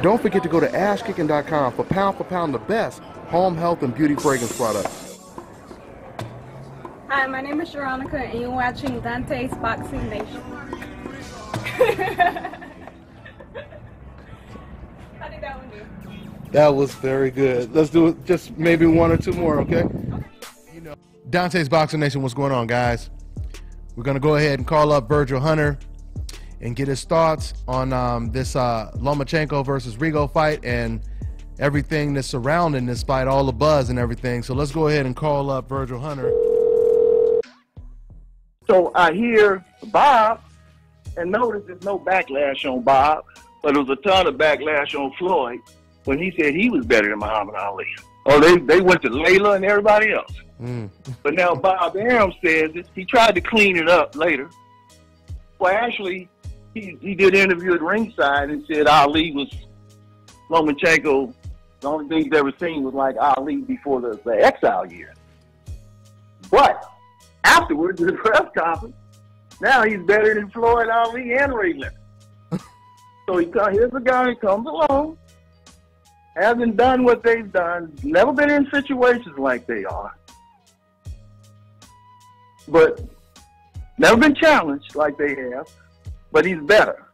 Don't forget to go to ashkicking.com for pound the best home health and beauty fragrance products. Hi, my name is Veronica, and you're watching DONTAE'S Boxing Nation. How did that one do? That was very good. Let's do it, just maybe one or two more, okay? You know, DONTAE'S Boxing Nation, what's going on, guys? We're going to go ahead and call up Virgil Hunter and get his thoughts on this Lomachenko versus Rigo fight and everything that's surrounding this fight, all the buzz and everything. So let's go ahead and call up Virgil Hunter. So I hear Bob, and notice there's no backlash on Bob, but there was a ton of backlash on Floyd when he said he was better than Muhammad Ali. Oh, they went to Layla and everybody else. But now Bob Arum says it. He tried to clean it up later. Well, actually, he did an interview at ringside and said Ali was Lomachenko. The only thing he's ever seen was like Ali before the exile year. But afterwards, in the press conference, now he's better than Floyd, Ali, and Ray Leonard. So here's a guy who comes along, hasn't done what they've done, never been in situations like they are, but never been challenged like they have, but he's better.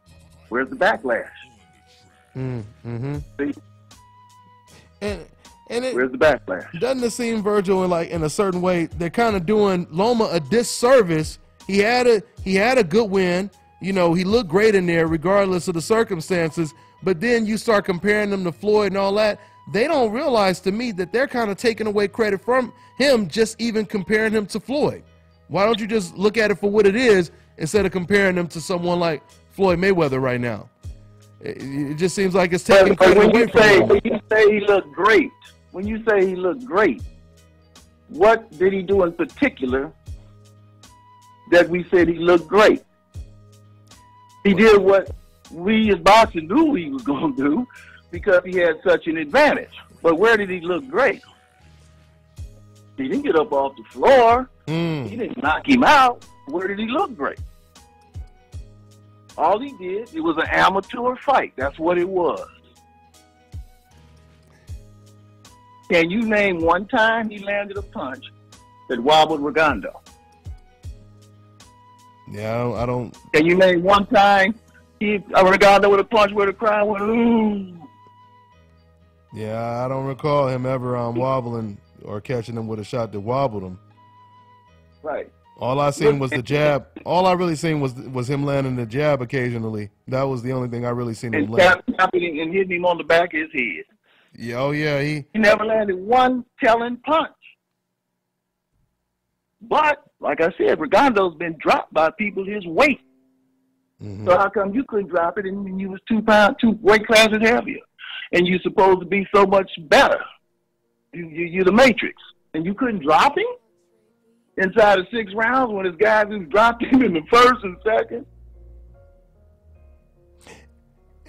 Where's the backlash? See? And where's the backlash? Doesn't it seem, Virgil, in a certain way, they're kind of doing Loma a disservice. He had a good win. You know, he looked great in there regardless of the circumstances. But then you start comparing them to Floyd and all that. They don't realize, to me, that they're kind of taking away credit from him just even comparing him to Floyd. Why don't you just look at it for what it is instead of comparing him to someone like Floyd Mayweather right now? It just seems like it's taking credit away from him. When you say he looked great, what did he do in particular that we said he looked great? He did what we as boxers knew he was going to do because he had such an advantage. But where did he look great? He didn't get up off the floor. He didn't knock him out. Where did he look great? All he did, it was an amateur fight. That's what it was. Can you name one time he landed a punch that wobbled Rigondo? Yeah, I don't. Can you name one time Rigondo with a punch where the crowd went, ooh? Yeah, I don't recall him ever wobbling or catching him with a shot that wobbled him. Right. All I seen was the jab. All I really seen was him landing the jab occasionally. That was the only thing I really seen him land. And hitting him on the back of his head. Yeah, oh yeah, he never landed one telling punch. But like I said, Rigondo's been dropped by people his weight. So how come you couldn't drop it and you was 2 weight classes heavier, and you're supposed to be so much better? You're the Matrix, and you couldn't drop him inside of 6 rounds when his guys who dropped him in the first and second.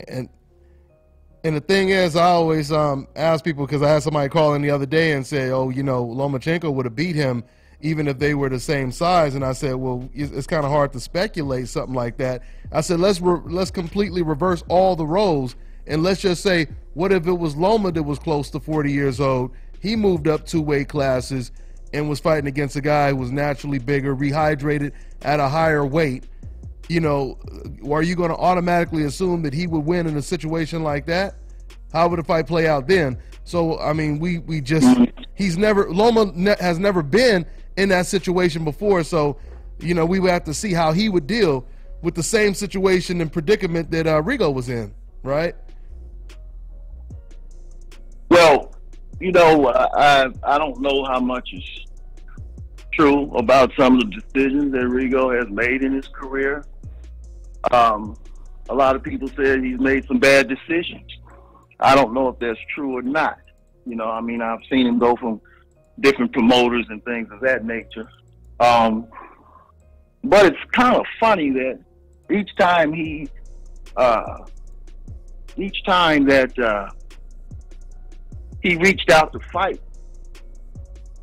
And the thing is, I always ask people, because I had somebody call in the other day and say, oh, you know, Lomachenko would have beat him even if they were the same size. And I said, well, it's kind of hard to speculate something like that. I said, let's completely reverse all the roles, and let's just say, what if it was Loma that was close to 40 years old? He moved up 2 weight classes and was fighting against a guy who was naturally bigger, rehydrated at a higher weight. You know, are you going to automatically assume that he would win in a situation like that? How would the fight play out then? So, I mean, Loma has never been in that situation before. So, you know, we would have to see how he would deal with the same situation and predicament that Rigo was in, right? Well, you know, I don't know how much is true about some of the decisions that Rigo has made in his career. A lot of people said he's made some bad decisions. I don't know if that's true or not. You know, I mean, I've seen him go from different promoters and things of that nature. But it's kind of funny that each time that he reached out to fight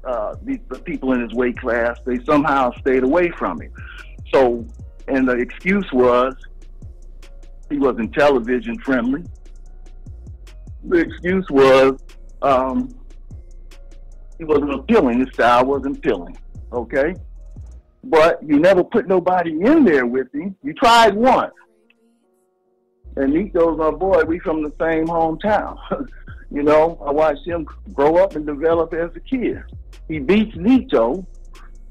the people in his weight class, they somehow stayed away from him. So, and the excuse was he wasn't television friendly. The excuse was he wasn't appealing. His style wasn't appealing. Okay? But you never put nobody in there with him. You tried once. And Nito's my boy. We from the same hometown. You know, I watched him grow up and develop as a kid. He beats Nito,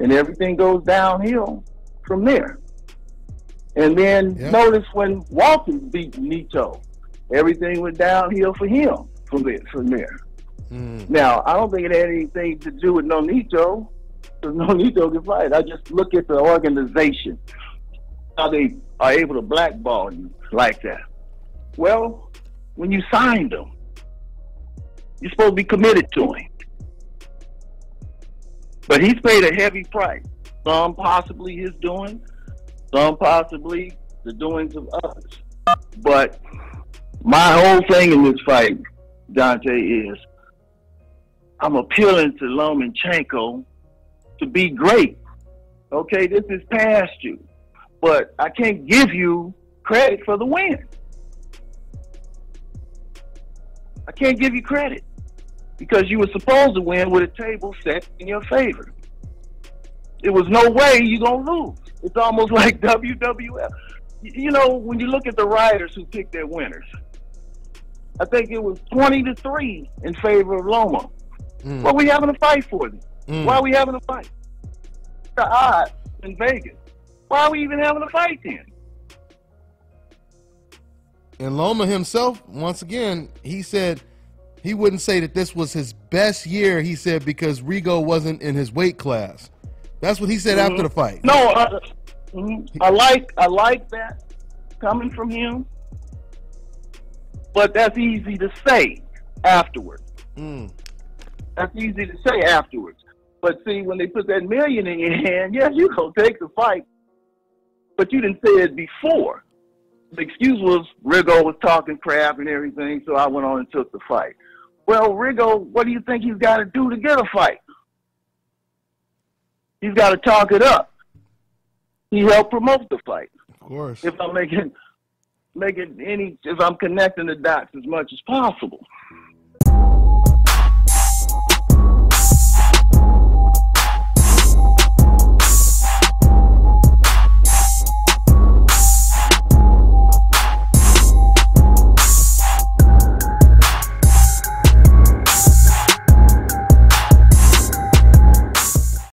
and everything goes downhill from there. And then notice when Walters beat Nito, everything went downhill for him from there. Now, I don't think it had anything to do with Nonito, because Nonito can fight. I just look at the organization, how they are able to blackball you like that. Well, when you signed him, you're supposed to be committed to him. But he's paid a heavy price. Some possibly his doing, some possibly the doings of others. But my whole thing in this fight, Dante, is I'm appealing to Lomachenko to be great. Okay, this is past you. But I can't give you credit for the win. I can't give you credit because you were supposed to win with a table set in your favor. There was no way you're going to lose. It's almost like WWF. You know, when you look at the writers who picked their winners, I think it was 20-3 in favor of Loma. What are we having a fight for then? Why are we having a fight? The odds in Vegas. Why are we even having a fight then? And Loma himself, once again, he said he wouldn't say that this was his best year, he said, because Rigo wasn't in his weight class. That's what he said after the fight. No, I like that coming from him, but that's easy to say afterwards. That's easy to say afterwards. But see, when they put that $1 million in your hand, yes, you gonna take the fight, but you didn't say it before. The excuse was Rigo was talking crap and everything, so I went on and took the fight. Well, Rigo, what do you think he's got to do to get a fight? He's got to talk it up. He helped promote the fight. Of course. If I'm if I'm connecting the dots as much as possible.